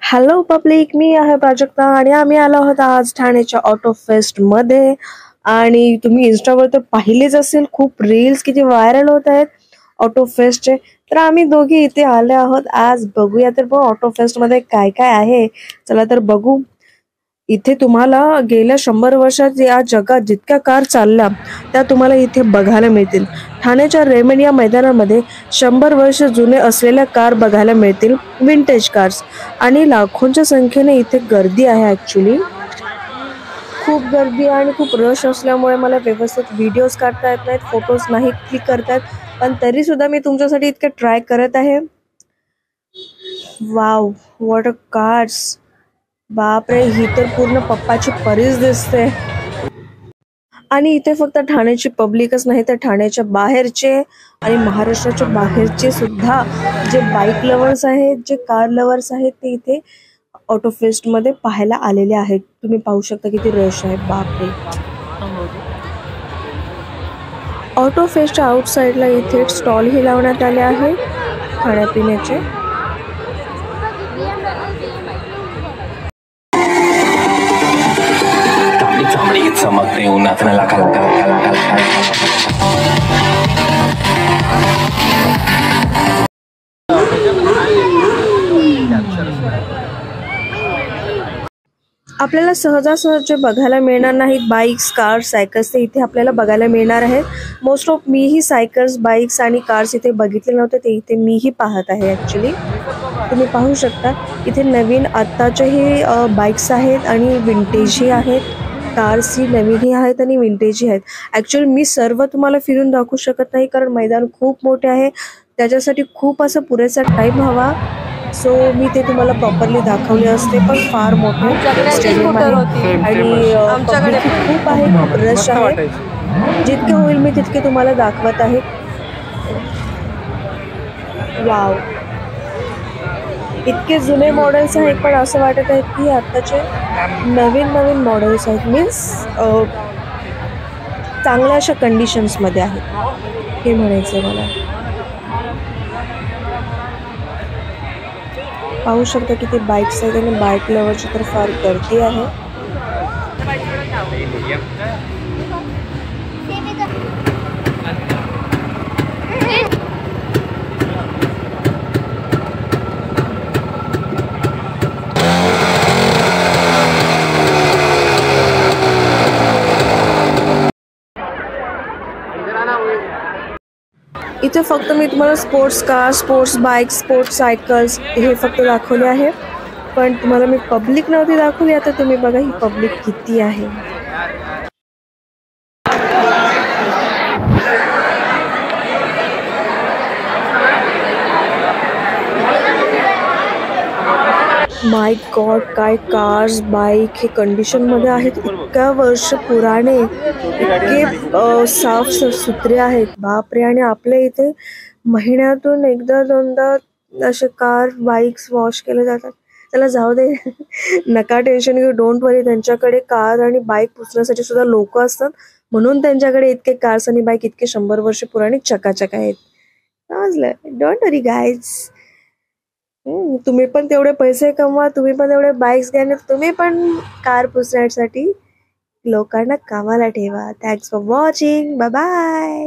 Hello public, मी आहे प्राजक्ता आणि आम्ही आलो आहोत आज ठाण्याच्या ऑटो फेस्ट मध्ये. आणि तुम्ही इन्स्टावर तर पाहिलेच असेल, खूप रील्स किती व्हायरल होत आहेत ऑटो फेस्टचे. तर आम्ही दोघी इथे आले आहोत आज. बघूया तर ऑटो फेस्ट मध्ये काय काय आहे. चला तर बघू. इथे तुम्हाला गेल्या 100 वर्षात या जगात जितक्या कार चालल्या त्या तुम्हाला इथे बघायला मिळतील. ठाण्याच्या रेमंड मैदानामध्ये 100 वर्ष जुने असलेल्या कार बघायला मिळतील, विंटेज कार्स. आणि लाखोंच्या संख्येने इथे गर्दी आहे. ॲक्च्युली खूप गर्दी आणि खूप रश असल्यामुळे मला व्यवस्थित व्हिडिओज काढता येत नाहीत, फोटोज नाही क्लिक करतात. पण तरी सुद्धा मी तुमच्यासाठी इतके ट्राय करत आहे. Wow, what a cars. बापरे, ही तर पूर्ण पप्पाची परीच दिसते. आणि इथे फक्त ठाण्याची पब्लिकच नाही तर ठाण्याच्या बाहेरचे आणि महाराष्ट्राच्या बाहेरचे सुद्धा जे बाईक लवर्स आहेत, जे कार लवर्स आहेत, ते इथे ऑटो फेस्ट मध्ये पाहायला आलेले आहेत. तुम्ही पाहू शकता किती रश आहे. बापरे. ऑटो फेस्टच्या आउटसाइडला इथे स्टॉलही लावण्यात आले आहे खाण्यापिण्याचे. चमकते उन्हात लाखा लाखा लाखा लाखा लाखा. आपल्याला सहजासहज जे बघायला मिळणार नाहीत बाईक्स, कार्स, सायकल्स, ते इथे आपल्याला बघायला मिळणार आहे. मोस्ट ऑफ मीही सायकल्स, बाईक्स आणि कार्स इथे बघितले नव्हते, ते इथे मीही पाहत आहे. ॲक्च्युली तुम्ही पाहू शकता इथे नवीन आत्ताचेही बाईक्स आहेत आणि विंटेजही आहेत. कार्स ही नवीनही आहेत आणि विंटेजही आहेत. ॲक्च्युअली मी सर्व तुम्हाला फिरून दाखवू शकत नाही, कारण मैदान खूप मोठे आहे. त्याच्यासाठी खूप असं पुरेसा टाईम हवा. सो मी ते तुम्हाला प्रॉपरली दाखवले असते, पण फार मोठे स्टेडियम आहे आणि आमच्याकडे खूप आहे, खूप रश आहे. जितके होईल मी तितके तुम्हाला दाखवत आहे. वाव, इतके जुने मॉडेल्स आहेत, पण असं वाटत आहे की आत्ताचे नवीन नवीन मॉडेल्स आहेत. मीन्स चांगल्या अशा कंडिशन्समध्ये आहेत हे म्हणायचं आहे मला. पाहू शकता किती बाईक्स आहेत आणि बाईक लवरची तर फार गर्दी आहे. इथे फक्त मी तुम्हाला sports car, sports bike, sports cycles हे फक्त दाखवले आहे, पण तुम्हाला मी पब्लिक नव्हती दाखवली. आता तुम्ही बघा ही पब्लिक किती आहे. माय गॉड, काय कार्स, बाईक हे कंडिशनमध्ये आहेत. इतक्या वर्ष पुराणे, इतके साफ सुथरे आहेत. बापरे. आणि आपल्या इथे महिन्यातून एकदा दोनदा असे कार, बाईक्स वॉश केले जातात. त्याला जाऊ दे, नका टेन्शन घेऊ, डोंट वरी. त्यांच्याकडे कार आणि बाईक पुसण्यासाठी सुद्धा लोक असतात, म्हणून त्यांच्याकडे इतके कार्स आणि बाईक इतके 100 वर्ष पुराणे चकाचक आहेत. समजलं? Don't worry guys. तुम्ही पण तेवढे पैसे कमवा, तुम्ही पण तेवढे बाईक्स घ्या, तुम्ही पण कार पुसण्यासाठी लोकांना कामाला ठेवा. Thanks for watching. Bye bye.